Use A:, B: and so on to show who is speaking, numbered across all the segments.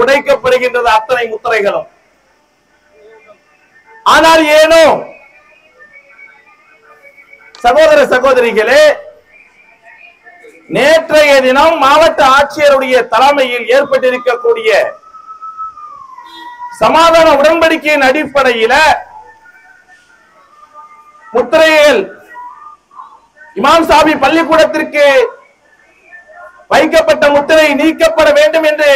A: உடைக்கப்படுகின்றது அத்தனை முத்திரைகளும். ஆனால் ஏனோ சகோதர சகோதரிகளே, நேற்றைய தினம் மாவட்ட ஆட்சியருடைய தலைமையில் ஏற்பட்டிருக்கக்கூடிய சமாதான உடன்படிக்கையின் அடிப்படையில முத்திரைகள் இமாம் சாபி பள்ளிக்கூடத்திற்கு வைக்கப்பட்ட முத்திரை நீக்கப்பட வேண்டும் என்று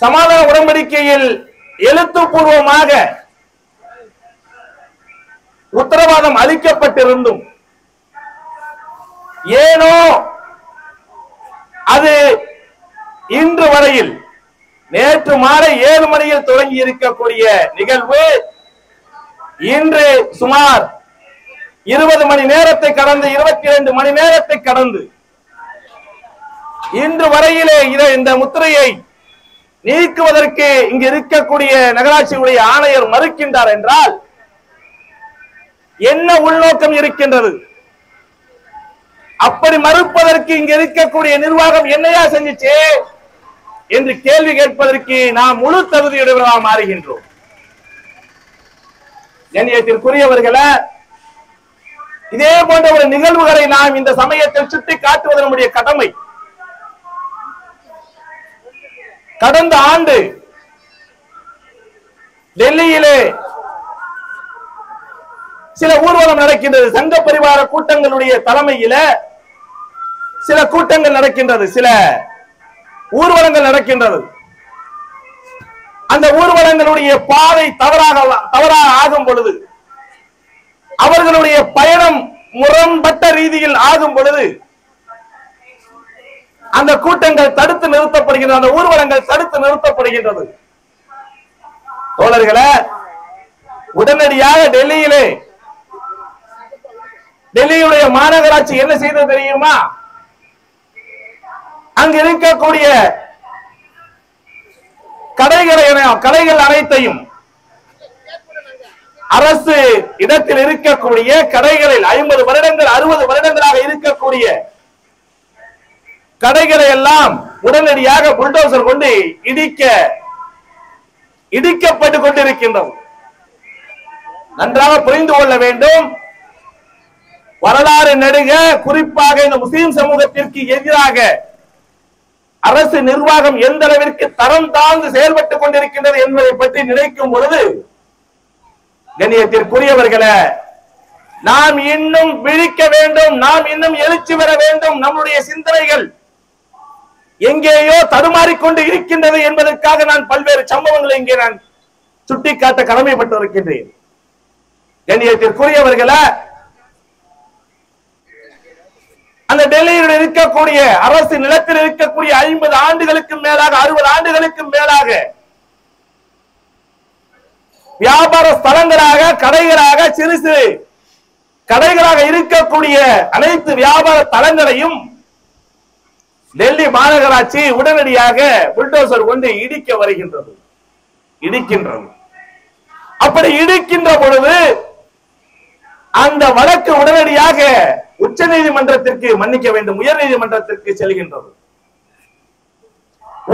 A: சமாதான உடன்படிக்கையில் எழுத்துப்பூர்வமாக உத்தரவாதம் அளிக்கப்பட்டிருந்தும் ஏனோ அது இன்று வரையில் நேற்று மாலை 7 மணியில் தொடங்கி இருக்கக்கூடிய நிகழ்வு இன்று சுமார் 20 மணி நேரத்தை கடந்து 22 மணி நேரத்தை கடந்து இன்று வரையிலே இந்த முத்திரையை நீக்குவதற்கு இங்கு இருக்கக்கூடிய நகராட்சியுடைய ஆணையர் மறுக்கின்றார் என்றால் என்ன உள்நோக்கம் இருக்கின்றது? அப்படி மறுப்பதற்கு இங்கு இருக்கக்கூடிய நிர்வாகம் என்னையா செஞ்சிச்சு என்று கேள்வி கேட்பதற்கு நாம் முழு தகுதியுடையவர்களாக மாறுகின்றோம். கண்ணியத்திற்குரியவர்களே, இதே போன்ற ஒரு நிகழ்வுகளை நாம் இந்த சமயத்தில் சுட்டி காட்டுவது நம்முடைய கடமை. கடந்த ஆண்டு டெல்லியிலே சில ஊர்வலம் நடக்கின்றது. சங்க பரிவார கூட்டங்களுடைய தலைமையில சில கூட்டங்கள் நடக்கின்றது, சில ஊர்வலங்கள் நடக்கின்றது. அந்த ஊர்வலங்களுடைய பாதை தவறாக ஆகும் பொழுது, அவர்களுடைய பயணம் முரண்பட்ட ரீதியில் ஆகும் பொழுது அந்த கூட்டங்கள் தடுத்து நிறுத்தப்படுகின்றன, அந்த ஊர்வலங்கள் தடுத்து நிறுத்தப்படுகின்றது. தோழர்களே, உடனடியாக டெல்லியுடைய மாநகராட்சி என்ன செய்தது தெரியுமா? அங்கு இருக்கக்கூடிய கடைகள் அனைத்தையும் அரசு இடத்தில் இருக்கக்கூடிய கடைகளில் 50 வருடங்கள் 60 வருடங்களாக இருக்கக்கூடிய கடைகளை எல்லாம் உடனடியாக புல்டோசர் கொண்டு இடிக்கப்பட்டு கொண்டிருக்கின்றது. நன்றாக புரிந்து கொள்ள வேண்டும். வரலாறு நெடுக குறிப்பாக இந்த முஸ்லிம் சமூகத்திற்கு எதிராக அரசு நிர்வாகம் எந்த அளவிற்கு தரம் தாழ்ந்து செயல்பட்டுக் கொண்டிருக்கின்றது என்பதை பற்றி நினைக்கும் பொழுது, கண்ணியத்திற்குரியவர்களே, நாம் இன்னும் விழிக்க வேண்டும், நாம் இன்னும் எழுச்சி பெற வேண்டும். நம்முடைய சிந்தனைகள் எங்கேயோ தடுமாறிக்கொண்டு இருக்கின்றது என்பதற்காக நான் பல்வேறு சம்பவங்களை இங்கே நான் சுட்டிக்காட்ட கடமைப்பட்டு இருக்கின்றேன். கண்ணியத்திற்குரியவர்களே, அந்த டெல்லியில் இருக்கக்கூடிய அரசு நிலத்தில் இருக்கக்கூடிய 50 ஆண்டுகளுக்கு மேலாக 60 ஆண்டுகளுக்கு மேலாக வியாபார ஸ்தலங்களாக கடைகளாக சிறு சிறு கடைகளாக இருக்கக்கூடிய அனைத்து வியாபார தலங்களையும் டெல்லி மாநகராட்சி உடனடியாக புல்டோசர் கொண்டு இடிக்கின்றது. அப்படி இடிக்கின்ற பொழுது அந்த வழக்கு உடனடியாக உச்ச நீதிமன்றத்திற்கு மன்னிக்க வேண்டும், உயர் நீதிமன்றத்திற்கு செல்கின்றது.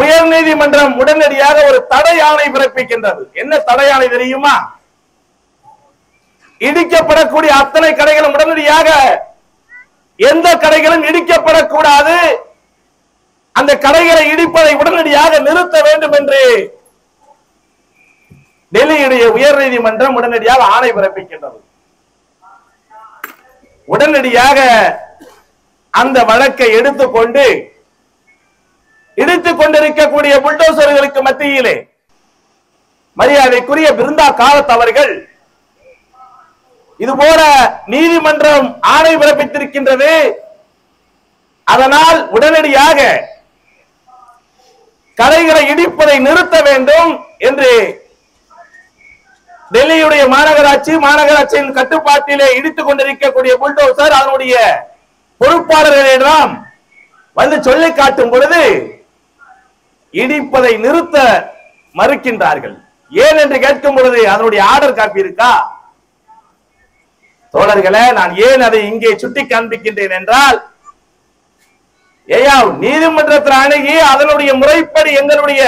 A: உயர் நீதிமன்றம் உடனடியாக ஒரு தடை ஆணை பிறப்பிக்கின்றது. என்ன தடை ஆணை தெரியுமா? இடிக்கப்படக்கூடிய அத்தனை கடைகளும் உடனடியாக எந்த கடைகளும் இடிக்கப்படக்கூடாது, அந்த கடைகளை இடிப்பதை உடனடியாக நிறுத்த வேண்டும் என்று டெல்லியுடைய உயர் நீதிமன்றம் உடனடியாக ஆணை பிறப்பிக்கின்றது. உடனடியாக அந்த வழக்கை எடுத்துக்கொண்டு இடித்துக் கொண்டிருக்கக்கூடிய புல்டோசர்களுக்கு மத்தியிலே மரியாதைக்குரிய பிருந்தா காரத் அவர்கள் இதுபோல நீதிமன்றம் ஆணை பிறப்பித்திருக்கின்றது, அதனால் உடனடியாக கடைகளை இடிப்பதை நிறுத்த வேண்டும் என்று டெல்லியுடைய மாநகராட்சியின் கட்டுப்பாட்டிலே இடித்துக் கொண்டிருக்கக்கூடிய புல்டோசர் அதனுடைய பொறுப்பாளர்களிடம் வந்து சொல்லி காட்டும் பொழுது இடிப்பதை நிறுத்த மறுக்கின்றார்கள். ஏன் என்று கேட்கும் பொழுது அதனுடைய ஆர்டர் காப்பி இருக்கா? தோழர்களே, நான் ஏன் அதை இங்கே சுட்டி காண்பிக்கின்றேன் என்றால், ஏயா நீதிமன்றத்தில் அணுகி அதனுடைய முறைப்படி எங்களுடைய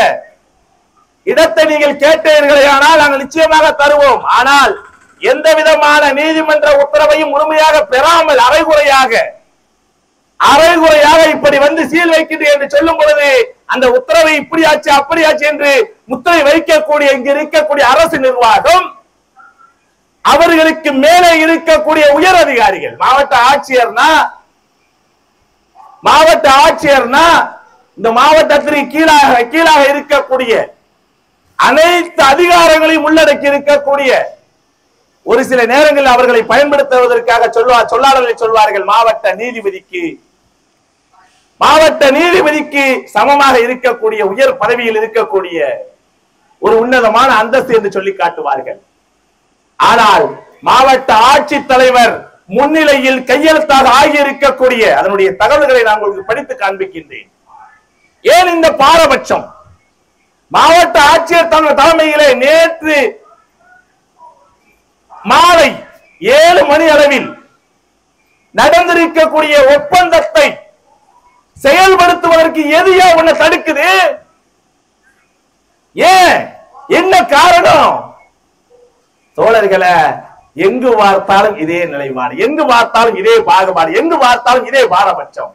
A: இடத்தை நீங்கள் கேட்டீர்களே ஆனால் நாங்கள் நிச்சயமாக தருவோம். ஆனால் எந்த விதமான நீதிமன்ற உத்தரவையும் முழுமையாக பெறாமல் அரைகுறையாக இப்படி வந்து சீல் வைக்கின்றேன் என்று சொல்லும் பொழுது அந்த உத்தரவை இப்படியாச்சு அப்படியாச்சு என்று முத்திரை வைக்கக்கூடிய இங்கு இருக்கக்கூடிய அரசு நிர்வாகம், அவர்களுக்கு மேலே இருக்கக்கூடிய உயர் அதிகாரிகள், மாவட்ட ஆட்சியர்னா இந்த மாவட்டத்திற்கு கீழாக இருக்கக்கூடிய அனைத்து அதிகாரங்களையும் உள்ளடக்கி இருக்கக்கூடிய ஒரு சில நேரங்களில் அவர்களை பயன்படுத்துவதற்காக சொல்லாடலை சொல்வார்கள் மாவட்ட நீதிபதிக்கு சமமாக இருக்கக்கூடிய உயர் பதவியில் இருக்கக்கூடிய ஒரு உன்னதமான அந்தஸ்து என்று சொல்லி காட்டுவார்கள். ஆனால் மாவட்ட ஆட்சித்தலைவர் முன்னிலையில் கையெழுத்தாக ஆகியிருக்கக்கூடிய அதனுடைய தகவல்களை நான் உங்களுக்கு படித்து காண்பிக்கின்றேன். ஏன் இந்த பாரபட்சம்? மாவட்ட ஆட்சியர் தலைமையிலே நேற்று மாலை 7 மணி அளவில் நடந்திருக்கக்கூடிய ஒப்பந்தத்தை செயல்படுத்துவதற்கு எதையா உன்னை தடுக்குது? ஏன்? என்ன காரணம்? தோழர்களே, எங்கு பார்த்தாலும் இதே நிலைப்பாடு, எங்கு பார்த்தாலும் இதே பாகுபாடு, எங்கு பார்த்தாலும் இதே பாரபட்சம்.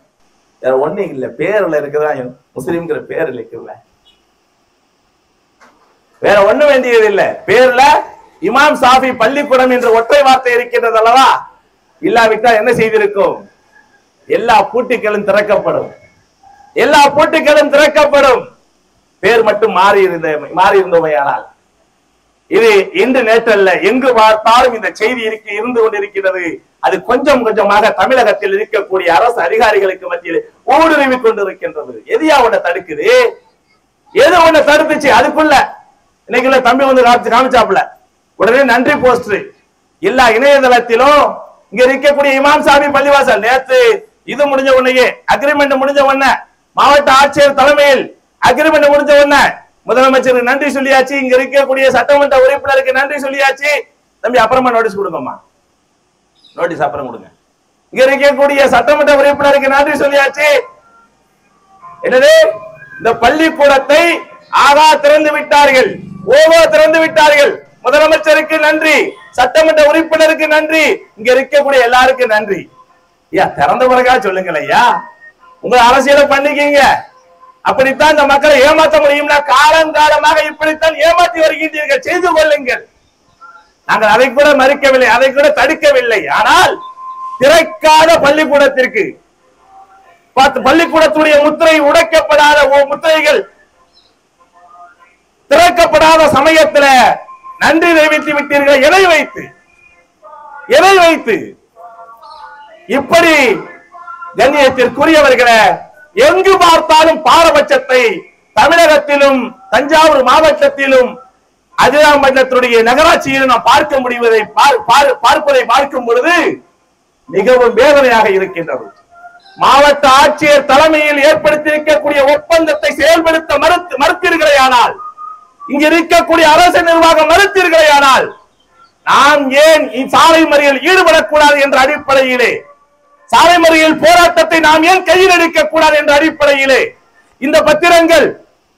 A: வேற ஒண்ணு இல்ல, பேர்ல இருக்குதா முஸ்லிம்ங்கிற பேர்ல இருக்குல்ல, வேற ஒண்ணு வேண்டியது இல்ல. பேர்ல இமாம் சாஃபி பள்ளிக்கூடம் என்ற ஒற்றை வார்த்தை இருக்கின்றது அல்லவா? இல்லாவிட்டால் என்ன செய்திருக்கும்? எல்லா பூட்டுகளும் திறக்கப்படும். பேர் மட்டும் மாறி இருந்தவையானால் இது இன்று நேற்றல்ல, எங்கு பார்த்தாலும் இந்த செய்தி இருந்து கொண்டிருக்கிறது. அது கொஞ்சம் கொஞ்சமாக தமிழகத்தில் இருக்கக்கூடிய அரசு அதிகாரிகளுக்கு மத்தியில் ஊடுருவி கொண்டிருக்கின்றது. எதையா உன்னை தடுக்குது? எது உன்னை தடுத்துச்சு? அதுக்குள்ள இன்னைக்குள்ள தம்பி வந்து காமிச்சாப்புல உடனே நன்றி போஸ்டர் எல்லா இணையதளத்திலும் இங்க இருக்கக்கூடிய இமாம் சாஃபி பள்ளிவாசல் நேற்று இது முடிஞ்ச உடனே அக்ரிமெண்ட் முடிஞ்ச உடனே மாவட்ட ஆட்சியர் தலைமையில் அக்ரிமெண்ட் முடிஞ்ச உடனே முதலமைச்சருக்கு நன்றி சொல்லியாச்சு, இங்க இருக்கக்கூடிய சட்டமன்ற உறுப்பினருக்கு நன்றி சொல்லியாச்சு. தம்பி அப்புறமா நோட்டீஸ் கொடுங்கம்மா, நோட்டீஸ் அப்புறம் கொடுங்க. இங்க இருக்கக்கூடிய சட்டமன்ற உறுப்பினருக்கு நன்றி சொல்லியாச்சு. என்னது? இந்த பள்ளிக்கூடத்தை திறந்து விட்டார்கள், திறந்து விட்டார்கள். முதலமைச்சருக்கு நன்றி, சட்டமன்ற உறுப்பினருக்கு நன்றி, இங்க இருக்கக்கூடிய எல்லாருக்கும் நன்றி. ஐயா திறந்த பிறகா சொல்லுங்கள் ஐயா, உங்க அரசியலை பண்ணிக்கீங்க. அப்படித்தான் இந்த மக்களை ஏமாற்ற முடியும்னா காலங்காலமாக இப்படித்தான் ஏமாற்றி வருகின்றீர்கள். செய்து கொள்ளுங்கள். நாங்கள் அதை கூட மறுக்கவில்லை, அதை கூட தடுக்கவில்லை. ஆனால் திறக்காத பள்ளிக்கூடத்திற்கு பள்ளிக்கூடத்துடைய முத்திரை உடைக்கப்படாத முத்திரைகள் திறக்கப்படாத சமயத்தில் நன்றி தெரிவித்து விட்டீர்கள். எதை வைத்து இப்படி கண்ணியத்திற்குரியவர்களே, எங்கு பார்த்தாலும் பாரபட்சத்தை தமிழகத்திலும் தஞ்சாவூர் மாவட்டத்திலும் அதிராம்பட்டினத்துடைய நகராட்சியிலும் நாம் பார்க்கும் பொழுது மிகவும் வேதனையாக இருக்கின்றது. மாவட்ட ஆட்சியர் தலைமையில் ஏற்படுத்தியிருக்கக்கூடிய ஒப்பந்தத்தை செயல்படுத்த மறுத்தீர்களேயானால், இங்க இருக்கக்கூடிய அரசு நிர்வாகம் மறுத்தீர்களேயானால், நாம் ஏன் சாலை மறியல் ஈடுபடக்கூடாது என்ற அடிப்படையிலே, சாலை மறியல் போராட்டத்தை நாம் ஏன் கையில் எடுக்க கூடாது என்ற அடிப்படையிலே இந்த பத்திரங்கள்,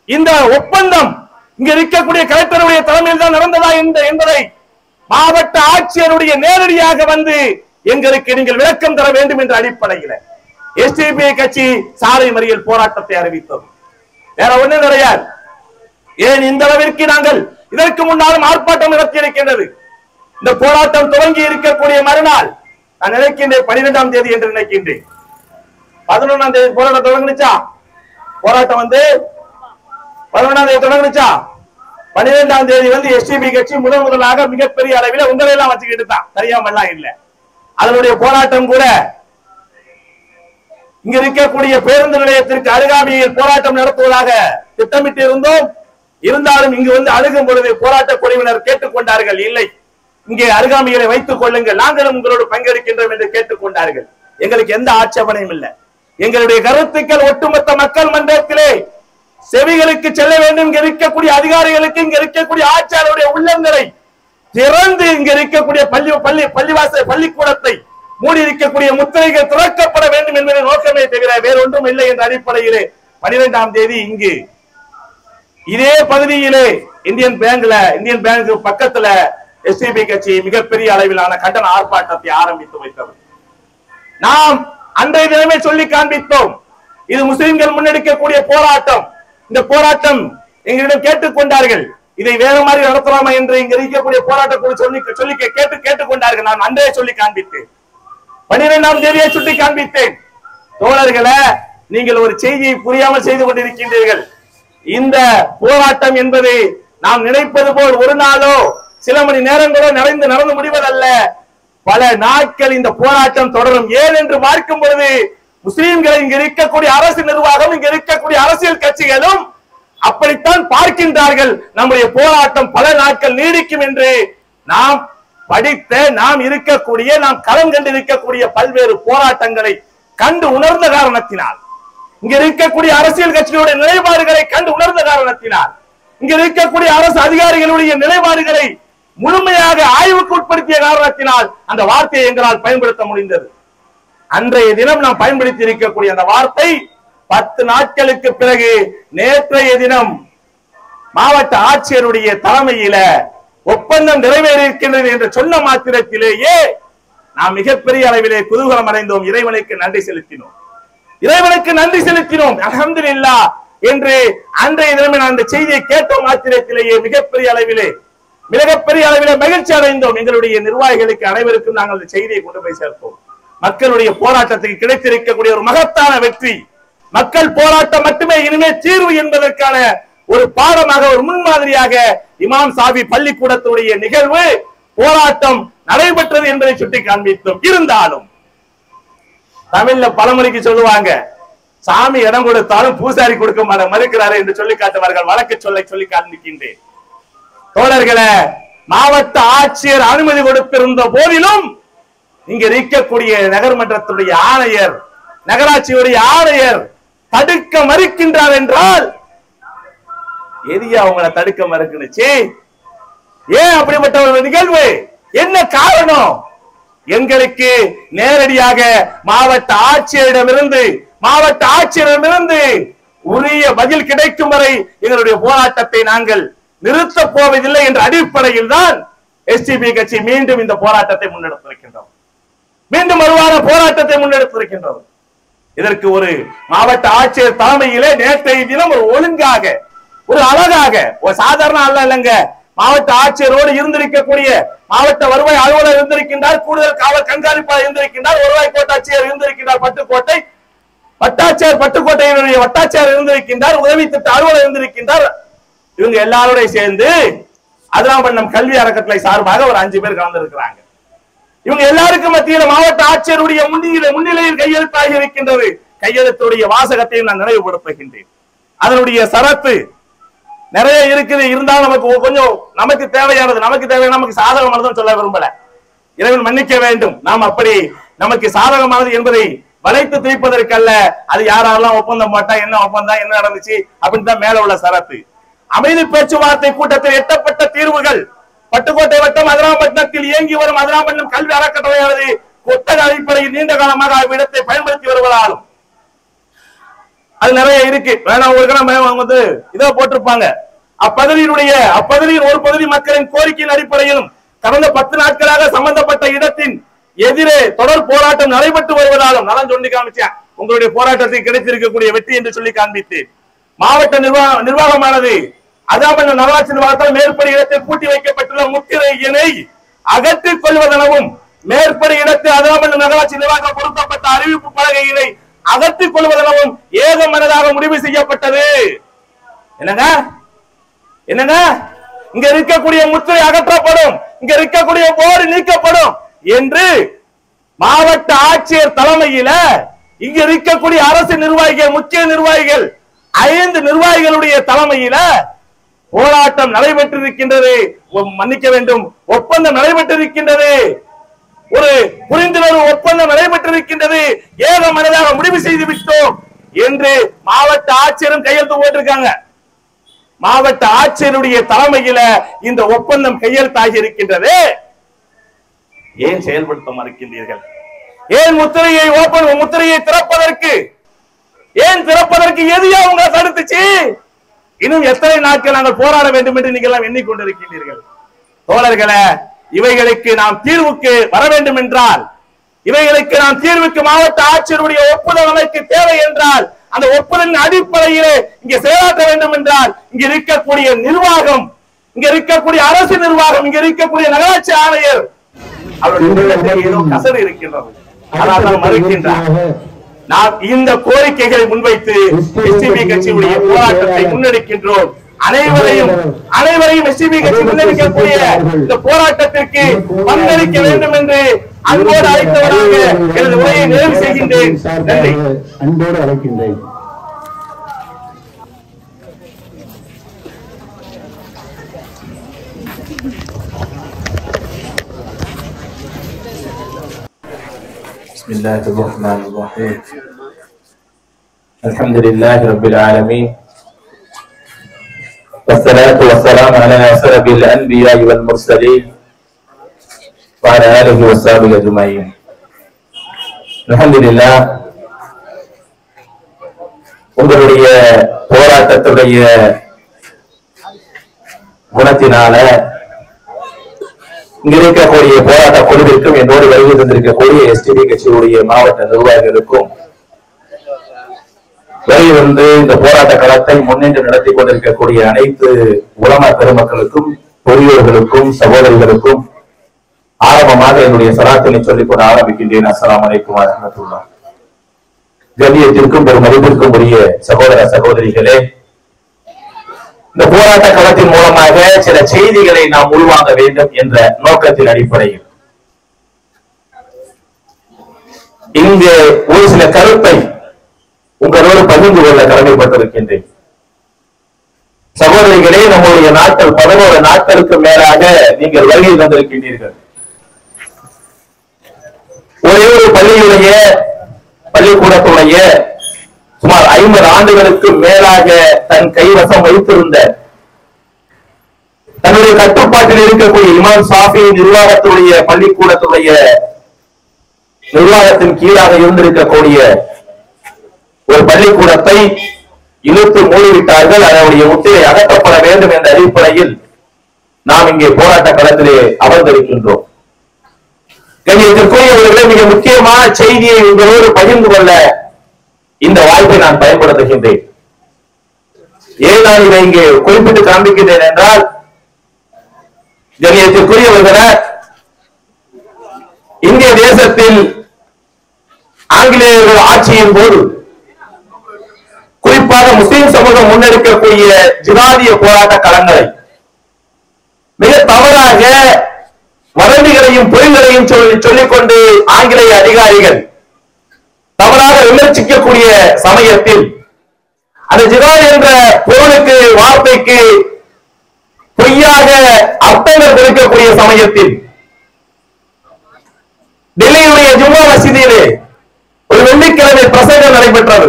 A: இந்த ஒப்பந்தம் இங்க இருக்கக்கூடிய கலெக்டருடைய தலைமையில் தான் நடந்ததா என்பதை மாவட்ட ஆட்சியருடைய நேரடியாக வந்து எங்களுக்கு நீங்கள் விளக்கம் தர வேண்டும் என்ற அடிப்படையில் எஸ்டிபிஐ கட்சி சாலை மறியல் போராட்டத்தை அறிவித்தோம். வேற ஒன்றும் கிடையாது. ஏன் இந்த அளவிற்கு நாங்கள் இதற்கு முன்னாலும் ஆர்ப்பாட்டம் நடத்தி இருக்கின்றது. இந்த போராட்டம் துவங்கி இருக்கக்கூடிய மறுநாள் நான் நினைக்கின்றேன் 12ஆம் தேதி என்று நினைக்கின்றேன். 11ஆம் தேதி போராட்டம் தொடங்குச்சா? போராட்டம் வந்து 11ஆம் தேதி தொடங்குச்சா? 12ஆம் தேதி வந்து எஸ்டிபி கட்சி முதலாக மிகப்பெரிய அளவில் உங்களை எல்லாம் வச்சுக்கிட்டு தான், தெரியாமல்லாம் இல்ல. அதனுடைய போராட்டம் கூட இங்க இருக்கக்கூடிய பேருந்து நிலையத்திற்கு அருகாமையில் போராட்டம் நடத்துவதாக திட்டமிட்டு இருந்தோம். இருந்தாலும் இங்கு வந்து அணுகும் பொழுது போராட்ட குழுவினர் கேட்டுக்கொண்டார்கள், இல்லை இங்கே அருகாமைகளை வைத்துக் கொள்ளுங்கள், நாங்களும் உங்களோடு பங்கெடுக்கின்றோம் என்று கேட்டுக்கொண்டார்கள். எங்களுக்கு எந்த ஆட்சேபனையும் இல்லை. எங்களுடைய கருத்துக்கள் ஒட்டுமொத்த மக்கள் மன்றத்திலே செவிகளுக்கு செல்ல வேண்டும். இங்க இருக்கக்கூடிய அதிகாரிகளுக்கு, இங்க இருக்கக்கூடிய ஆட்சியாளருடைய உள்ளங்களை திறந்து இங்க இருக்கக்கூடிய பள்ளிக்கூடத்தை மூடி இருக்கக்கூடிய முத்திரைகள் திறக்கப்பட வேண்டும் என்பதை நோக்கமே தவிர வேறொன்றும் இல்லை என்ற அடிப்படையிலே 12ஆம் தேதி இங்கு இதே பகுதியிலே இந்தியன் பேங்க் பக்கத்துல எஸ்டிபி கட்சி மிகப்பெரிய அளவிலான கண்டன ஆர்ப்பாட்டத்தை ஆரம்பித்து வைத்தது. நாம் அன்றைய தினமே சொல்லி காண்பித்தோம், இது முஸ்லிம்கள் முன்னெடுக்கக்கூடிய போராட்டம். இந்த போராட்டம் எங்களிடம் கேட்டுக்கொண்டார்கள், இதை வேற மாதிரி நடத்தலாமா என்று இங்க இருக்கக்கூடிய போராட்ட சொல்லி கேட்டுக்கொண்டார்கள். நான் அன்றைய சொல்லி காண்பித்தேன், 12ஆம் தேதியை சுட்டி காண்பித்தேன். தோழர்களே, நீங்கள் ஒரு செய்தியை புரியாமல் செய்து கொண்டிருக்கின்றீர்கள். இந்த போராட்டம் என்பது நாம் நினைப்பது போல் ஒரு நாளோ சில மணி நேரங்களோ நடந்து முடிவதல்ல. பல நாட்கள் இந்த போராட்டம் தொடரும். ஏன் என்று பார்க்கும் பொழுது முஸ்லிம்கள் இங்க இருக்கக்கூடிய அரசு நிர்வாகம், இங்க இருக்கக்கூடிய அரசியல் கட்சிகளும் அப்படித்தான் பார்க்கின்றார்கள். நம்முடைய போராட்டம் பல நாட்கள் நீடிக்கும் என்று நாம் படித்த, நாம் களம் கண்டு இருக்கக்கூடிய பல்வேறு போராட்டங்களை கண்டு உணர்ந்த காரணத்தினால், இங்க இருக்கக்கூடிய அரசியல் கட்சிகளுடைய நிலைப்பாடுகளை கண்டு உணர்ந்த காரணத்தினால், இங்க இருக்கக்கூடிய அரசு அதிகாரிகளுடைய நிலைப்பாடுகளை முழுமையாக ஆய்வுக்கு உட்படுத்திய காரணத்தினால் அந்த வார்த்தையை எங்களால் பயன்படுத்த முடிந்தது. அன்றைய தினம் நாம் பயன்படுத்தி இருக்கக்கூடிய அந்த வார்த்தை 10 நாட்களுக்கு பிறகு நேற்றைய தினம் மாவட்ட ஆட்சியருடைய தலைமையில ஒப்பந்தம் நிறைவேறியிருக்கின்றது என்று சொன்ன மாத்திரத்திலேயே நாம் மிகப்பெரிய அளவிலே குதூகலம் அடைந்தோம். இறைவனுக்கு நன்றி செலுத்தினோம். அல்ஹம்துலில்லாஹ் என்று அன்றைய தினம் அந்த செய்தியை கேட்ட மாத்திரத்திலேயே மிகப்பெரிய அளவிலே மகிழ்ச்சி அடைந்தோம். எங்களுடைய நிர்வாகிகளுக்கு அனைவருக்கும் நாங்கள் அந்த செய்தியை கொண்டு போய் சேர்த்தோம். மக்களுடைய போராட்டத்துக்கு கிடைத்திருக்கக்கூடிய ஒரு மகத்தான வெற்றி, மக்கள் போராட்டம் மட்டுமே இனிமே தீர்வு என்பதற்கான ஒரு பாடமாக, ஒரு முன்மாதிரியாக இமாம் சாஃபி பள்ளிக்கூடத்துடைய நிகழ்வு போராட்டம் நடைபெற்றது என்பதை சுட்டி காண்பித்தோம். இருந்தாலும் தமிழ்ல பழமொழிக்கு சொல்லுவாங்க, சாமி இடம் கொடுத்தாலும் பூசாரி கொடுக்க மறுக்கிறாரு என்று சொல்லி காட்டுவார்கள். வழக்கு சொல்லி காண்பிக்கின்றேன். தோழர்களே, மாவட்ட ஆட்சியர் அனுமதி கொடுத்திருந்த போதிலும் இங்க இருக்கக்கூடிய நகர்மன்றத்துடைய ஆணையர், நகராட்சியுடைய ஆணையர் தடுக்க மறுக்கின்றார் என்றால் எதியா அவங்களை தடுக்க மறுக்குனுச்சு? ஏன் அப்படிப்பட்ட ஒரு நிகழ்வு? என்ன காரணம்? எங்களுக்கு நேரடியாக மாவட்ட ஆட்சியரிடமிருந்து உரிய பதில் கிடைக்கும் வரை எங்களுடைய போராட்டத்தை நாங்கள் நிறுத்த போவதில்லை என்ற அடிப்படையில் தான் எஸ்டிபி கட்சி மீண்டும் இந்த போராட்டத்தை முன்னெடுத்திருக்கின்றோம். மீண்டும் வருவான போராட்டத்தை முன்னெடுத்திருக்கின்றோம். இதற்கு ஒரு மாவட்ட ஆட்சியர் தலைமையிலே நேற்றைய தினம் ஒரு ஒழுங்காக, ஒரு அழகாக, ஒரு சாதாரண இல்லைங்க, மாவட்ட ஆட்சியரோடு இருந்திருக்கக்கூடிய மாவட்ட வருவாய் அலுவலர் இருந்திருக்கின்றார், கூடுதல் காவல் கண்காணிப்பாளர் இருந்திருக்கின்றார், வருவாய் கோட்டாட்சியர் இருந்திருக்கின்றார், பட்டுக்கோட்டையினுடைய வட்டாட்சியர் இருந்திருக்கின்றார், உதவி திட்ட அலுவலர் இருந்திருக்கின்றார். இவங்க எல்லாரோட சேர்ந்து அதிராம்பட்டினம் கல்வி அறக்கட்டளை சார்பாக ஒரு 5 பேர் கலந்திருக்கிறாங்க. இவங்க எல்லாருக்கும் மத்தியில் மாவட்ட ஆட்சியருடைய முன்னிலையில் கையெழுத்தாக இருக்கின்றது. கையெழுத்துடைய வாசகத்தையும் நான் நினைவுபடுத்துகின்றேன். அதனுடைய சரத்து நிறைய இருக்குது. இருந்தாலும் நமக்கு தேவையானது, நமக்கு சாதகமானதுன்னு சொல்ல விரும்பல. இறைவன் மன்னிக்க வேண்டும். நாம் அப்படி நமக்கு சாதகமானது என்பதை வளைத்து தீர்ப்பதற்கல்ல. அது யாரெல்லாம் ஒப்பந்தம் போட்டா, என்ன ஒப்பந்தம், என்ன நடந்துச்சு அப்படின்னு தான் மேல உள்ள சரத்து. அமைதி பேச்சுவார்த்தை கூட்டத்தில் எட்டப்பட்ட தீர்வுகள், பட்டுக்கோட்டை வட்டம் அதிராம்பட்டினத்தில் இயங்கி வரும் அதிராம்பட்டினம் கல்வி அறக்கட்டளையானது கொத்தக அடிப்படையில் நீண்ட காலமாக அவ்விடத்தை பயன்படுத்தி வருவதாலும் அது நிறைய இருக்கு. வேணாம் உங்களுக்கு இதோ போட்டிருப்பாங்க. அப்பகுதியின் ஒரு பகுதி மக்களின் கோரிக்கையின் அடிப்படையிலும் கடந்த 10 நாட்களாக சம்பந்தப்பட்ட இடத்தின் எதிரே தொடர் போராட்டம் நடைபெற்று வருவதாலும் நான் சொல்லி காமிச்சேன். உங்களுடைய போராட்டத்தை கிடைத்திருக்கக்கூடிய வெற்றி என்று சொல்லி காண்பித்தேன். மாவட்ட நிர்வாகமானது அதிராம்பட்டினம் நகராட்சி நிர்வாகத்தால் மேற்படி இடத்தில் பூட்டி வைக்கப்பட்டுள்ள முத்திரையினை அகற்றிக் கொள்வதெனவும், மேற்படி இடத்தில் அதிராம்பட்டினம் நகராட்சி நிர்வாகம் பொருத்தப்பட்ட அறிவிப்பு பலகையினை அகற்றிக் கொள்வதெனவும் ஏகமனதாக முடிவு செய்யப்பட்டது. என்னங்க இங்க இருக்கக்கூடிய முத்திரை அகற்றப்படும், இங்க இருக்கக்கூடிய போர்டு நீக்கப்படும் என்று மாவட்ட ஆட்சியர் தலைமையில இங்க இருக்கக்கூடிய அரசு நிர்வாகிகள், முக்கிய நிர்வாகிகள் 5 நிர்வாகிகளுடைய தலைமையில போராட்டம் நடைபெற்றிருக்கின்றது. மன்னிக்க வேண்டும், ஒப்பந்தம் நடைபெற்றிருக்கின்றது. ஒரு புரிந்துணர்வு ஒப்பந்தம் நடைபெற்றிருக்கின்றது. ஏக மனதாக முடிவு செய்து விட்டோம் என்று மாவட்ட ஆட்சியரும் கையெழுத்து போட்டிருக்காங்க. மாவட்ட ஆட்சியருடைய தலைமையில இந்த ஒப்பந்தம் கையெழுத்தாகி இருக்கின்றது. ஏன் செயல்படுத்த மறுக்கின்றீர்கள்? ஏன் முத்திரையை திறப்பதற்கு எதையா உங்களை தடுத்துச்சு? இன்னும் எத்தனை நாட்கள் நாங்கள் போராட வேண்டும் என்று நீங்கள் எல்லாம் எண்ணிக்கொண்டிருக்கின்றீர்கள்? தோழர்களே, இவைகளுக்கு நாம் தீர்வுக்கு வர வேண்டும் என்றால், இவைகளுக்கு நாம் தீர்வுக்கு மாவட்ட ஆட்சியருடைய ஒப்புதல் நமக்கு தேவை என்றால், அந்த ஒப்புதலின் அடிப்படையிலே இங்கே செயலாற்ற வேண்டும் என்றால், இங்க இருக்கக்கூடிய நிர்வாகம், இங்க இருக்கக்கூடிய அரசு நிர்வாகம், இங்க இருக்கக்கூடிய நகராட்சி ஆணையர் அவருடைய ஏதோ கசடு இருக்கின்றது. ஆனால் நாம் மறுக்கின்றார். நாம் இந்த கோரிக்கைகளை முன்வைத்து எஸ்டிபி கட்சியுடைய போராட்டத்தை முன்னெடுக்கின்றோம். அனைவரையும் எஸ்டிபி கட்சி முன்னெடுக்கக்கூடிய இந்த போராட்டத்திற்கு பங்களிக்க வேண்டும் என்று அன்போடு அழைத்தவராக எனது உரையை நிறைவு செய்கின்றேன். நன்றி.
B: அன்போடு அழைக்கின்றேன்.
C: بسم الله الرحمن الرحيم. الحمد لله رب العالمين، والصلاة والسلام على أشرف الأنبياء والمرسلين وعلى آله وصحبه أجمعين. الحمد لله. உங்களுடைய போராட்டத்துடைய குணத்தினால இங்க இருக்கக்கூடிய போராட்ட குழுவிற்கும் என்னோடு வருகை தந்திருக்கக்கூடிய எஸ்டிபி கட்சியுடைய மாவட்ட நிர்வாகிகளுக்கும் வருகை வந்து இந்த போராட்ட களத்தை முன்னின்று நடத்தி கொண்டிருக்கக்கூடிய அனைத்து உலமா பெருமக்களுக்கும், பெரியோர்களுக்கும், சகோதரிகளுக்கும் ஆரம்பமாக என்னுடைய சலாத்தினை சொல்லிக் கொண்டு ஆரம்பிக்கின்றேன். அஸ்ஸலாமு அலைக்கும் வரஹ்மத்துல்லாஹ். கண்ணியத்திற்கும் பெரும் மதிப்பிற்கும் உரிய சகோதர சகோதரிகளே, இந்த போராட்ட களத்தின் மூலமாக சில செய்திகளை நாம் உள்வாங்க வேண்டும் என்ற நோக்கத்தின் அடிப்படையில் இங்கு ஒரு சில கருத்தை உங்களோடு பகிர்ந்து கொள்ள கடமைப்பட்டிருக்கின்றேன். சகோதரிகளே, நம்முடைய நாட்கள் 11 நாட்களுக்கு மேலாக நீங்கள் வருகை தந்திருக்கின்றீர்கள். ஒரே ஒரு பள்ளிக்கூடத்துடைய சுமார் 50 ஆண்டுகளுக்கு மேலாக தன் கைவசம் வைத்திருந்த, தன்னுடைய கட்டுப்பாட்டில் இருக்கக்கூடிய இமாம் ஷாஃபி நிர்வாகத்துடைய பள்ளிக்கூடத்துடைய நிர்வாகத்தின் கீழாக இருந்திருக்கக்கூடிய ஒரு பள்ளிக்கூடத்தை இழுத்து மூடிவிட்டார்கள். அதனுடைய முத்திரை அகற்றப்பட வேண்டும் என்ற அடிப்படையில் நாம் இங்கே போராட்ட களத்திலே அமர்ந்திருக்கின்றோம். கண்ணியத்திற்குரியவர்களே, மிக முக்கியமான செய்தியை உங்களோடு பகிர்ந்து கொள்ள இந்த வாய்ப்பை நான் பயன்படுத்துகின்றேன். ஏன் நான் இதை இங்கே குறிப்பிட்டு காண்பிக்கின்றேன் என்றால், கண்ணியத்திற்குரியவர்களே, இந்திய தேசத்தில் ஆங்கிலேயர்கள் ஆட்சியின் போது குறிப்பாக முஸ்லிம் சமூகம் முன்னெடுக்கக்கூடிய ஜிஹாதிய போராட்ட களங்களை மிக தவறாக வதந்திகளையும் பொய்களையும் சொல்லிக்கொண்டு ஆங்கிலேய அதிகாரிகள் தவறாக விமர்சிக்கக்கூடிய சமயத்தில், அந்த ஜிஹாத் என்ற பொருளுக்கு, வார்த்தைக்கு பொய்யாக அர்த்தங்கள் கொடுக்கக்கூடிய சமயத்தில் டெல்லியுடைய ஜும்மா மசீதியிலே ஒரு வெள்ளிக்கிழமை பிரசங்கம் நடைபெற்றது.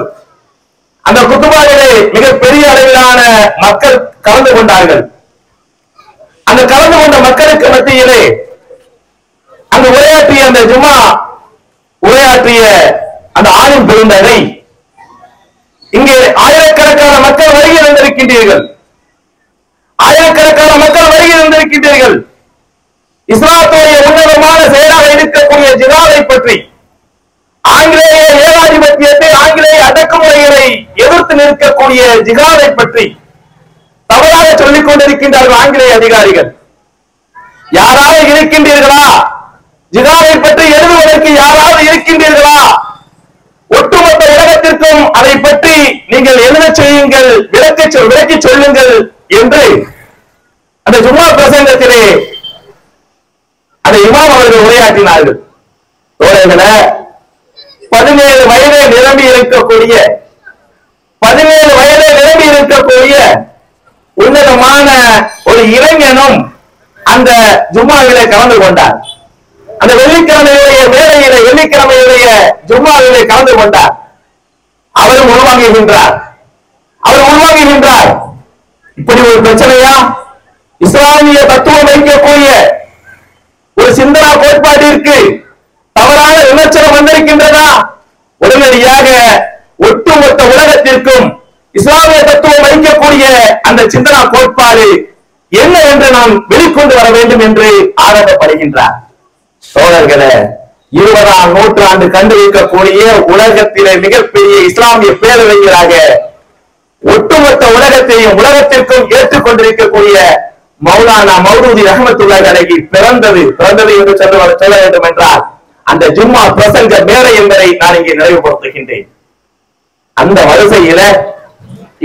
C: அந்த குத்துபாவிலே மிக பெரிய அளவிலான மக்கள் கலந்து கொண்டார்கள். அந்த கலந்து கொண்ட மக்களுக்கு மத்தியிலே அந்த உரையாற்றிய அந்த ஜும்மா உரையாற்றிய அந்த ஆளும் பெருந்தகை, இங்கே ஆயிரக்கணக்கான மக்கள் வருகை தந்திருக்கின்றீர்கள், ஆயிரக்கணக்கான மக்கள் வருகை தந்திருக்கின்றீர்கள். இஸ்லாத்துடைய உன்னதமான செயலாக இருக்கக்கூடிய ஜிஹாதை பற்றி, ஆங்கிலேய ஏகாதிபத்தியத்தை, ஆங்கிலேய அடக்குமுறைகளை எதிர்த்து நிற்கக்கூடிய ஜிஹாதை பற்றி தவறாக சொல்லிக் கொண்டிருக்கின்றார்கள் ஆங்கிலேய அதிகாரிகள். யாராவது இருக்கின்றீர்களா? ஜிஹாதை பற்றி எழுதுவதற்கு யாராவது இருக்கின்றீர்களா? ஒட்டுமொத்த உலகத்திற்கும் அதை பற்றி நீங்கள் எழுத செய்யுங்கள், விளக்கி சொல்லுங்கள் என்று அந்த ஜும்மா பிரசங்கத்திலே அந்த இமாம் அவர்கள் உரையாற்றினார்கள். 17 வயதை நிரம்பி இருக்கக்கூடிய உன்னதமான ஒரு இளைஞனும் அந்த ஜும்மாவிலே கலந்து கொண்டார். அந்த வெள்ளிக்கிழமையுடைய வேலையில, வெள்ளிக்கிழமையுடைய ஜும்மாவிலே கலந்து கொண்டார். அவர் உள்வாங்குகின்றார். இப்படி ஒரு பிரச்சனையா? இஸ்லாமிய தத்துவம் வைக்கக்கூடிய ஒரு சிந்தனா கோட்பாட்டிற்கு தவறான
A: கடுமையான விமர்சனம் வந்திருக்கின்றதா? உடனடியாக ஒட்டுமொத்த உலகத்திற்கும் இஸ்லாமிய தத்துவம் அளிக்கக்கூடிய அந்த சிந்தனா கோட்பாடு என்ன என்று நாம் வெளிக்கொண்டு வர வேண்டும் என்று ஆரம்பப்படுகின்றார். சோழர்களே, 20ஆம் நூற்றாண்டு கண்டிருக்கக்கூடிய உலகத்திலே மிகப்பெரிய இஸ்லாமிய பேரறிஞராக ஒட்டுமொத்த உலகத்தையும் உலகத்திற்கும் ஏற்றுக்கொண்டிருக்கக்கூடிய மௌலானா மௌதூதி ரஹ்மத்துல்லாஹி அலைஹி பிறந்தது என்று சொல்ல வேண்டும் என்றால் அந்த ஜும்மா பிரசங்க மேடை என்பதை நான் இங்கே நினைவுபடுத்துகின்றேன். அந்த வரிசையில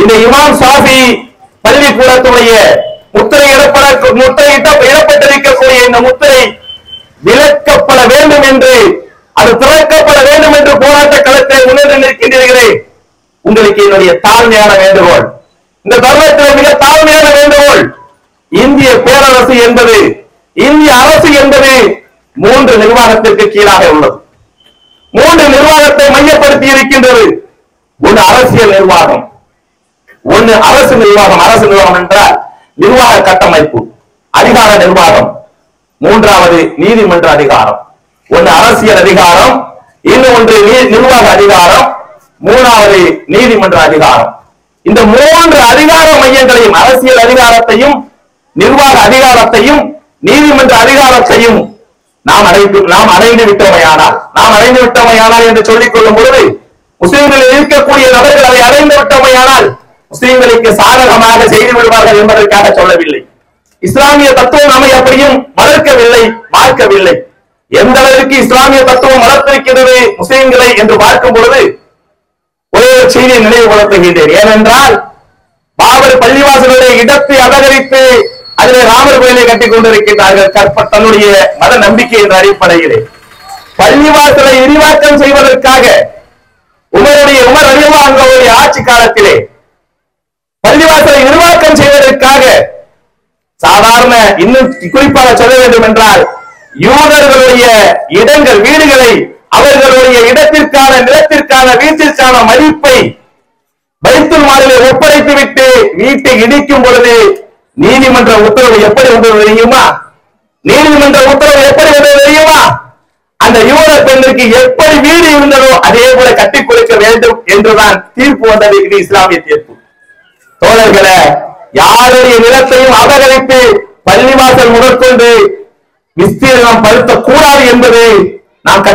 A: இந்த இமாம் ஷாஃபி பள்ளிக்கூடத்துடைய முத்திரையிடப்பட்டிருக்கக்கூடிய இந்த முத்திரை விலக்கப்பட வேண்டும் என்று, அது திறக்கப்பட வேண்டும் என்று போராட்ட களத்தை முன்னின்று நிற்கின்றீர்களே, உங்களுக்கு என்னுடைய தாழ்மையான வேண்டுகோள், இந்த தருணத்தில் மிக தாழ்மையான வேண்டுகோள். இந்திய பேரரசு என்பது, இந்திய அரசு என்பது 3 நிர்வாகத்திற்கு கீழாக உள்ளது. 3 நிர்வாகத்தை மையப்படுத்தி இருக்கின்றது. ஒன்று அரசியல் நிர்வாகம், ஒன்று அரசு நிர்வாகம். அரசு நிர்வாகம் என்றால் நிர்வாக கட்டமைப்பு, அதிகார நிர்வாகம். 3வது நீதிமன்ற அதிகாரம். ஒன்று அரசியல் அதிகாரம், இன்னொன்று நிர்வாக அதிகாரம், 3வது நீதிமன்ற அதிகாரம். இந்த 3 அதிகார மையங்களையும், அரசியல் அதிகாரத்தையும், நிர்வாக அதிகாரத்தையும், நீதிமன்ற அதிகாரத்தையும் நாம் அடைந்து விட்டோமையானால் என்று சொல்லிக் கொள்ளும் பொழுது முஸ்லிம்களில் இருக்கக்கூடிய நபர்கள் அதை அடைந்து விட்டோமையானால் முஸ்லிம்களுக்கு சாதகமாக செய்து விடுவார்கள் என்பதற்காக சொல்லவில்லை. இஸ்லாமிய தத்துவம் நம்மை அப்படியும் வளர்க்கவில்லை, பார்க்கவில்லை. எந்த அளவிற்கு இஸ்லாமிய தத்துவம் வளர்த்திருக்கிறது முஸ்லிம்களை என்று பார்க்கும் பொழுது ஒரே ஒரு செய்தியை நினைவுபடுத்துகின்றேன். ஏனென்றால் பாபர் பள்ளிவாசலுடைய இடத்தை அபகரித்து அதிலே ராமர் கோயிலை கட்டிக் கொண்டிருக்கிறார்கள். தன்னுடைய மத நம்பிக்கை என்ற அடிப்படையிலே பள்ளிவாசலை விரிவாக்கம் செய்வதற்காக உமர் ரலியல்லாஹு அன்ஹுவுடைய ஆட்சி காலத்திலே பள்ளிவாசலை விரிவாக்கம் செய்வதற்காக சாதாரண, இன்னும் குறிப்பாக சொல்ல வேண்டும் என்றால், யூதர்களுடைய இடங்கள், வீடுகளை, அவர்களுடைய இடத்திற்கான, நிலத்திற்கான, வீட்டிற்கான மதிப்பை பைத்துல் மாலிலே ஒப்படைத்து விட்டு வீட்டை இடிக்கும் பொழுது நீதிமன்ற உத்தரவு எப்படி வந்தது தெரியுமா? நீதிமன்ற உத்தரவு எப்படி வந்தது தெரியுமா? அந்த யூத பெண்ணுக்கு எப்படி வீடு இருந்ததோ அதே போல கட்டிக் கொடுக்க வேண்டும் என்றுதான் தீர்ப்பு வந்தது. இது இஸ்லாமிய தீர்ப்பு. தோழர்களே, யாருடைய நிலத்தையும் அபகரித்து பள்ளிவாசல் முதற்கொண்டு விஸ்தீர்ணம் படுத்த கூடாது என்பது நாம்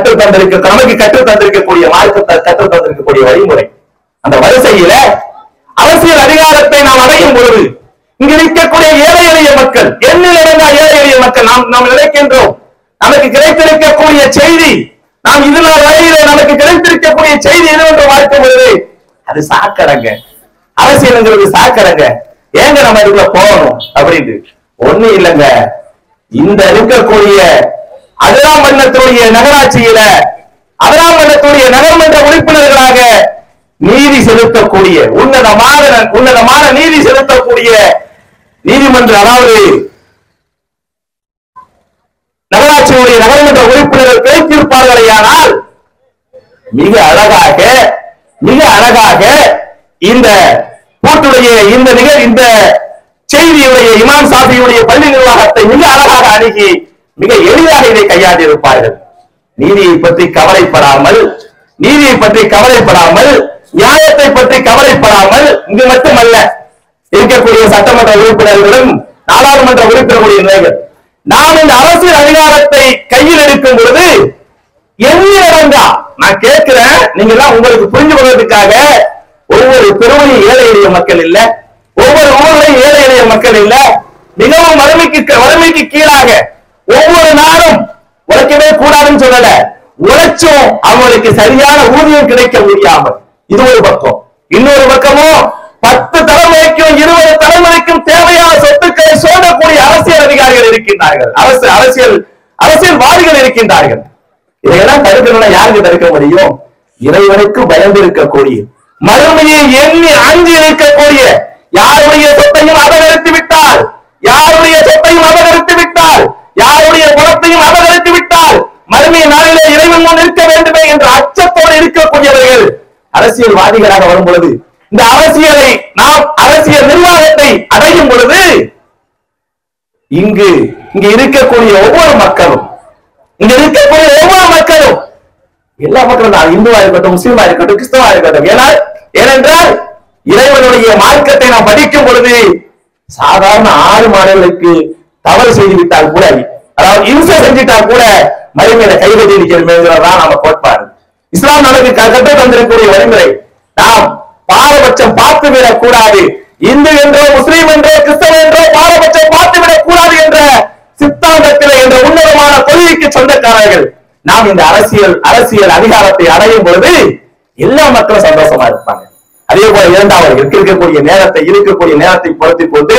A: நமக்கு கற்றுத்தந்திருக்கக்கூடிய மார்க்கத்தை கற்றுத்தந்திருக்கக்கூடிய வழிமுறை. அந்த வரிசையில அரசியல் அதிகாரத்தை நாம் அடையும் பொழுது இங்கு இருக்கக்கூடிய ஏழை எளிய மக்கள், எண்ணிலிருந்த ஏழை எளிய மக்கள், நாம் நினைக்கின்றோம் நமக்கு கிடைத்திருக்கக்கூடிய செய்தி, நாம் இதனால் வரையிலே நமக்கு கிடைத்திருக்கக்கூடிய செய்தி எதுவென்று பார்க்கும் பொழுது அது சாக்கடைங்க. அரசியலுங்கிறது சாக்கடைங்க. ஏங்க நம்ம இதுக்குள்ள போகணும் அப்படின்னு ஒண்ணு இல்லைங்க. இந்த இருக்கக்கூடிய அதிராமண்ணத்துடைய நகராட்சியில அதிராமண்ணத்துடைய நகர்மன்ற உறுப்பினர்களாக நீதி செலுத்தக்கூடிய உன்னதமான நீதி செலுத்தக்கூடிய நீதிமன்ற, அதாவது நகராட்சியுடைய நகர்மன்ற உறுப்பினர்கள் கிடைத்திருப்பார்களேயானால் மிக அழகாக இந்த கூட்டுடைய இந்த செய்தியுடைய இமாம் ஷாஃபியுடைய பள்ளி நிர்வாகத்தை மிக அழகாக அணுகி மிக எளிதாக இதை கையாண்டு இருப்பார்கள். நீதியை பற்றி கவலைப்படாமல், நியாயத்தை பற்றி கவலைப்படாமல், இங்கு மட்டுமல்ல இருக்கக்கூடிய சட்டமன்ற உறுப்பினர்களும் நாடாளுமன்ற உறுப்பினர்களுடைய நிலைகள், நாம் இந்த அரசியல் அதிகாரத்தை கையில் எடுக்கும் பொழுது எண்ணிலடங்கா, நான் கேட்கிறேன், நீங்க எல்லாம் உங்களுக்கு புரிஞ்சு கொள்வதற்காக, ஒவ்வொரு தெருவையும் ஏழை எளிய மக்கள் இல்ல, ஒவ்வொரு ஊர்களையும் ஏழை எளிய மக்கள் இல்ல, மிகவும் வறுமைக்கு கீழாக ஒவ்வொரு நாளும் உழைக்கவே கூடாதுன்னு சொல்லல, உழைச்சும் அவங்களுக்கு சரியான ஊதியம் கிடைக்க முடியாமல், இது ஒரு பக்கம். இன்னொரு பக்கமோ 10 தலைமுறைக்கும் 20 தலைமுறைக்கும் தேவையான சொத்துக்களை சோழக்கூடிய அரசியல் அதிகாரிகள் இருக்கின்றார்கள், அரசியல்வாதிகள் இருக்கின்றார்கள். இதையெல்லாம் தடுக்கணும்னா யாருக்கு தடுக்க முடியும்? இறைவனுக்கு பயந்து இருக்கக்கூடிய, மறுமையை எண்ணி அஞ்சி இருக்கக்கூடிய, யாருடைய சொத்தையும் அபகரித்து விட்டால், யாருடைய குணத்தையும் அபகரித்து விட்டால் மறுமை நாளிலே இறைவன் முன் இருக்க வேண்டுமே என்ற அச்சத்தோடு இருக்கக்கூடியவர்கள் அரசியல்வாதிகளாக வரும் பொழுது, இந்த அரசியல் நிர்வாகத்தை அடையும் பொழுது இங்கு இருக்கக்கூடிய ஒவ்வொரு மக்களும்
C: எல்லா மக்களும் தான், இந்துவா இருக்கட்டும், முஸ்லீமா இருக்கட்டும், கிறிஸ்தவா இருக்கட்டும். ஏனென்றால் இறைவனுடைய மார்க்கத்தை நாம் படிக்கும் பொழுது சாதாரண 6 மாதங்களுக்கு தவறு செய்து விட்டால் கூட, அதாவது இம்சை செஞ்சிட்டால் கூட மறுமையில கைவதி இருக்கிறதுதான் நம்ம கோட்பாடு. இஸ்லாம் நமக்கு கற்று தந்திருக்கக்கூடிய வழிமுறை. நாம் பாரபட்சம் பார்த்து விடக் கூடாது. இந்து என்றோ முஸ்லீம் என்றோ கிறிஸ்தவ என்றோ பாரபட்சம் பார்த்து விடக் கூடாது என்ற சித்தாந்தத்தில் என்ற உன்னதமான கொள்கைக்கு சொந்தக்காரர்கள் நாம் இந்த அரசியல் அதிகாரத்தை அடையும் பொழுது எல்லா மக்களும் சந்தோஷமா இருப்பாங்க. அதே போல இரண்டாவது இருக்கக்கூடிய நேரத்தை பொறுத்துக் கொண்டு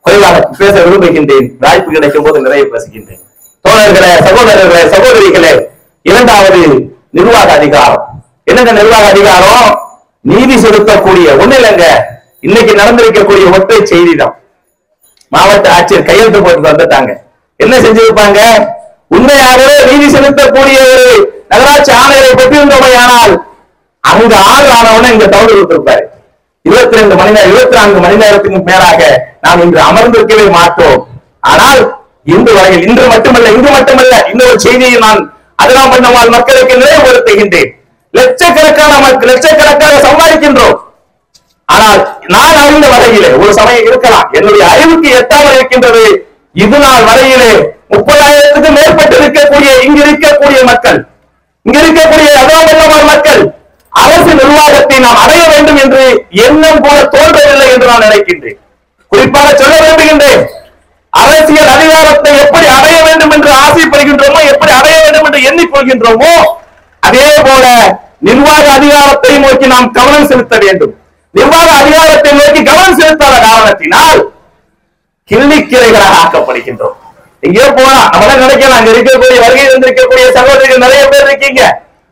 C: குறைவாக பேச விரும்புகின்றேன். வாய்ப்பு கிடைக்கும் போது நிறைய பேசுகின்றேன். தோழர்களே, சகோதரர்களே, சகோதரிகளே, இரண்டாவது நிர்வாக அதிகாரம். என்னங்க நிர்வாக அதிகாரம்? நீதி செலுத்தக்கூடிய ஒண்ணு இல்லைங்க. இன்னைக்கு நடந்திருக்கக்கூடிய ஒற்றை செய்தி தான். மாவட்ட ஆட்சியர் கையெழுத்து போட்டு வந்துட்டாங்க. என்ன செஞ்சிருப்பாங்க? உண்மையாகவே நீதி செலுத்தக்கூடிய ஒரு நகராட்சி ஆணையரை பெற்றிருந்தோமையானால் அங்க ஆனவன இங்க தவறு கொடுத்திருப்பாரு. 24 மணி நேரத்துக்கு மேலாக நாம் இன்று அமர்ந்திருக்கவே மாட்டோம். ஆனால் இன்று வரையில் இன்று மட்டுமல்ல இன்னொரு செய்தியை நான் அதனால் பண்ணவால் மக்களுக்கு நினைவுபடுத்துகின்றேன். லட்சக்கணக்காக சம்பாதிக்கின்றோம். ஆனால் நான் அறிந்த வரையிலே ஒரு சமயம் இருக்கலாம், என்னுடைய அறிவுக்கு எட்டாமல் இருக்கின்றது. இது நாள் வரையிலே 30,000க்கும் மேற்பட்டு இருக்கக்கூடிய இங்கு இருக்கக்கூடிய மக்கள் அரசு நிர்வாகத்தை நாம் அடைய வேண்டும் என்று எண்ணம் போல தோன்றவில்லை என்று நான் நினைக்கின்றேன். குறிப்பாக சொல்ல விரும்புகின்றேன், அரசியல் அதிகாரத்தை எப்படி அடைய வேண்டும் என்று ஆசைப்படுகின்றோமோ, எப்படி அடைய வேண்டும் என்று எண்ணிக்கொள்கின்றோமோ, அதே போல நிர்வாக அதிகாரத்தை நோக்கி நாம் கவனம் செலுத்த வேண்டும். நிர்வாக அதிகாரத்தை நோக்கி கவனம் செலுத்தாத காரணத்தினால் கிள்ளிக்கிளைகளாக ஆக்கப்படுகின்றோம். எங்கேயோ போனா நம்ம நினைக்கலாம், அங்க இருக்கக்கூடிய வருகை வந்திருக்கக்கூடிய சகோதரிகள் நிறைய பேர் இருக்கீங்க.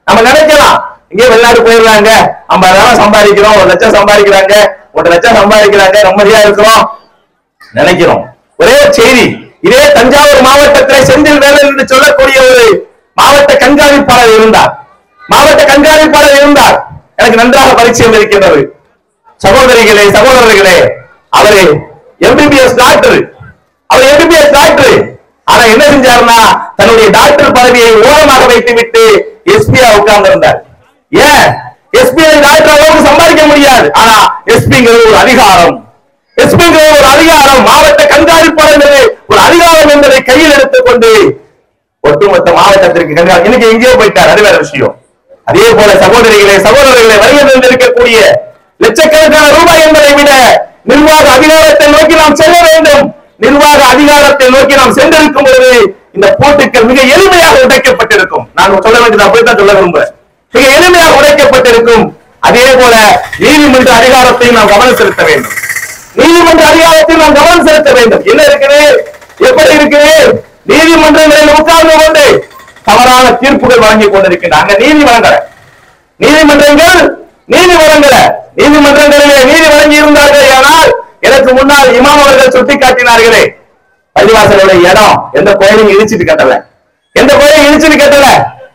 C: நம்ம நினைக்கலாம், இங்கே வெளிநாடு போயிடுறாங்க, 50,000 சம்பாதிக்கிறோம், 1 லட்சம் சம்பாதிக்கிறாங்க, 1 லட்சம் சம்பாதிக்கிறாங்க, நிம்மதியா இருக்கிறோம் நினைக்கிறோம். ஒரே செய்தி, இதே தஞ்சாவூர் மாவட்டத்தில் செந்தில் வேலன் என்று சொல்லக்கூடிய ஒரு மாவட்ட கண்காணிப்பாளர் இருந்தார். எனக்கு நன்றாக பரிச்சயம் இருக்கின்றது. சகோதரிகளே, சகோதரர்களே, அவரு எம்பிபிஎஸ் டாக்டர். ஆனா என்ன செஞ்சாருன்னா, தன்னுடைய டாக்டர் பதவியை ஓரமாக வைத்துவிட்டு எஸ்பியா உட்கார்ந்து இருந்தார். ஏன்? எஸ்பி டாக்டர் அளவுக்கு சம்பாதிக்க முடியாது. ஆனா எஸ்பிங்கிறது ஒரு அதிகாரம், மாவட்ட கண்காணிப்பாளர் ஒரு அதிகாரம் என்பதை கையில் எடுத்துக்கொண்டு ஒட்டுமொத்த மாவட்டத்திற்கு இன்னைக்கு எங்கேயோ போயிட்டார், அது வேற விஷயம். அதே போல சகோதரிகளே, சகோதரர்களை வருகை இருக்கக்கூடிய லட்சக்கணக்கான ரூபாய் என்பதை விட நிர்வாக அதிகாரத்தை நோக்கி நாம் செல்ல வேண்டும். நிர்வாக அதிகாரத்தை நோக்கி நாம் சென்றிருக்கும் பொழுது இந்த போட்டுக்கள் மிக எளிமையாக உடைக்கப்பட்டிருக்கும். நான் சொல்ல வேண்டியது அப்படித்தான் சொல்ல விரும்புகிறேன். மிக எளிமையாக உடைக்கப்பட்டிருக்கும். அதே போல நீதிமன்ற அதிகாரத்தை நாம் கவனம் செலுத்த வேண்டும். என்ன இருக்குது? எப்படி இருக்குது? நீதிமன்றங்களில் உட்கார்ந்து கொண்டு தவறான தீர்ப்புகள் வழங்கிக் கொண்டிருக்கின்றன. நீதிமன்றங்களிலே நீதி வழங்கி இருந்தார்கள். ஆனால் எனக்கு முன்னால் இமாம் அவர்கள் சுட்டிக்காட்டினார்களே, பள்ளிவாசலுடைய இடம் எந்த கோயிலையும் இடிச்சிட்டு கட்டல,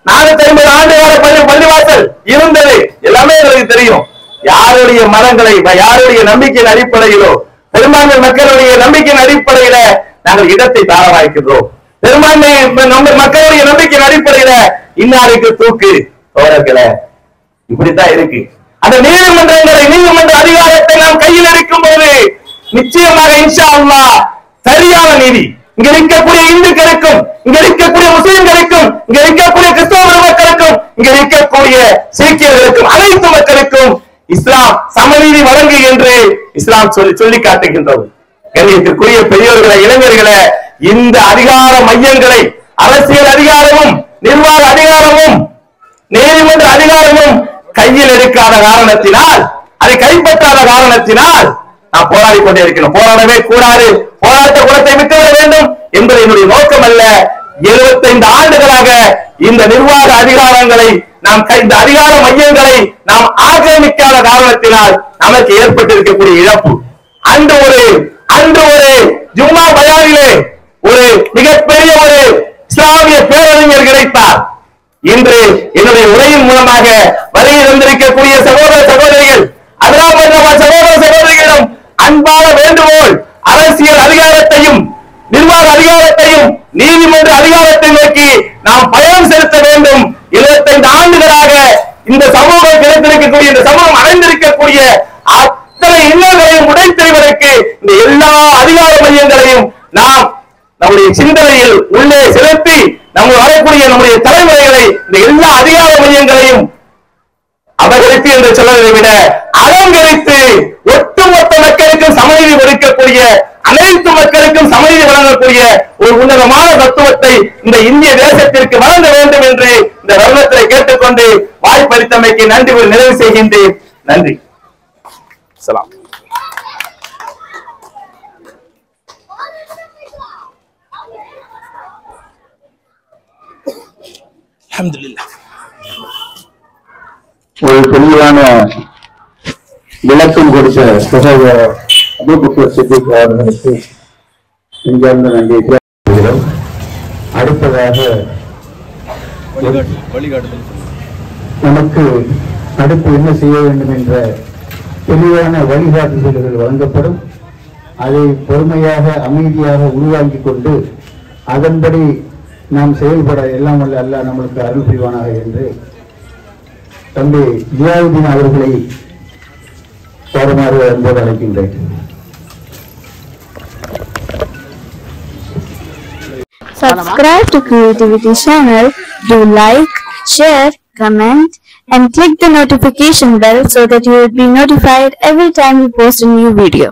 C: 450 ஆண்டு கால பள்ளிவாசல் இருந்தது. எல்லாமே எங்களுக்கு தெரியும். யாருடைய மதங்களை, யாருடைய நம்பிக்கையின் அடிப்படையிலோ, பெரும்பான்மை மக்களுடைய நம்பிக்கையின் அடிப்படையில நாங்கள் இடத்தை தார வாய்க்கின்றோம். பெரும்பான்மை மக்களுடைய நம்பிக்கையின் அடிப்படையில இன்னாருக்கு தூக்கு. தோழர்களே, இப்படித்தான் இருக்கு. அந்த நீதிமன்ற அதிகாரத்தை நாம் கையில் இருக்கும் போது நிச்சயமாக இன்ஷா அல்லாஹ் சரியான நீதி இங்க இருக்கக்கூடிய இந்துக்களுக்கும், இங்க இருக்கக்கூடிய முஸ்லிம்களுக்கும், இங்க இருக்கக்கூடிய கிறிஸ்தவ மக்களுக்கும், இங்க இருக்கக்கூடிய சீக்கியர்களுக்கும், அனைத்து மக்களுக்கும் இஸ்லாம் சமநீதி வழங்கு என்று இஸ்லாம் சொல்லி காட்டுகின்றது. கண்ணியத்திற்குரிய பெரியோர்களை, இளைஞர்களை, இந்த அதிகார மையங்களை, அரசியல் அதிகாரமும் நிர்வாக அதிகாரமும் நீதிமன்ற அதிகாரமும் கையில் எடுக்காத காரணத்தினால், அதை கைப்பற்றாத காரணத்தினால் நாம் போராடி கொண்டே இருக்கிறோம். போராடவே கூடாது, போராட்ட குலத்தை விட்டுவிட வேண்டும் என்பது என்னுடைய நோக்கம் அல்ல. 75 ஆண்டுகளாக இந்த நிர்வாக அதிகாரங்களை நாம், இந்த அதிகார மையங்களை நாம் ஆக்கிரமிக்காத காரணத்தினால் நமக்கு ஏற்பட்டிருக்கக்கூடிய இழப்பு. அன்று ஒரு ஜும்மா பயானிலே ஒரு மிகப்பெரிய ஒரு இஸ்லாமிய பேரறிஞர் கிடைத்தார். இன்று என்னுடைய உரையின் மூலமாக வருகை தந்திருக்கக்கூடிய சகோதர சகோதரிகள், அதனால் சகோதர சகோதரிகளிடம் அன்பான வேண்டுகோள், அரசியல் அதிகாரத்தையும் நிர்வாக அதிகாரத்தையும் நீதிமன்ற அதிகாரத்தை நோக்கி நாம் பயணம் செலுத்த வேண்டும். 25 ஆண்டுகளாக
A: இந்த சமூகம் கிடைத்திருக்கக்கூடிய இந்த சமூகம் அடைந்திருக்கக்கூடிய அத்தனை இன்னல்களையும் உடைத்தெறிவதற்கு இந்த எல்லா அதிகார மையங்களையும் நாம் நம்முடைய சிந்தனையில் உள்ளே செலுத்தி நம்ம வரக்கூடிய நம்முடைய தலைமுறைகளை இந்த எல்லா அதிகார மையங்களையும் அபகரித்து என்று சொல்வதை விட அலங்கரித்து ஒட்டுமொத்த மக்களுக்கும் சமநீதி ஒதுக்கக்கூடிய அனைத்து மக்களுக்கும் சமநீதி வழங்கக்கூடிய ஒரு உன்னதமான தத்துவத்தை இந்த இந்திய தேசத்திற்கு வழங்க வேண்டும் என்று இந்த தருணத்தை கேட்டுக்கொண்டு வாய்ப்பளித்தமைக்கு நன்றி நிறைவு செய்கின்றேன். நன்றி. சலாம். அல்ஹம்துலில்லாஹ்.
B: ஒரு தெளிவான விளக்கம் கொடுத்த சகோதரர் அபூபக்கர் சித்திக் அவர்களுக்கு நெஞ்சார்ந்த நன்றியை தெரிவிக்கிறோம். அடுத்ததாக நமக்கு அடுத்து என்ன செய்ய வேண்டும் என்ற தெளிவான வழிகாட்டுதல்கள் வழங்கப்படும். அதை பொறுமையாக அமைதியாக உள்வாங்கிக் கொண்டு அதன்படி நாம் செயல்பட எல்லாம் வல்ல அல்லாஹ் நம்மளுக்கு அருள் புரிவானாக என்று தம்பி ஜியாவுதீன் அவர்களை வருமாறு அன்போடு அழைக்கின்றேன்.
D: Subscribe to Creativity channel, do like, share, comment and click the notification bell so that you will be notified every time we post a new video.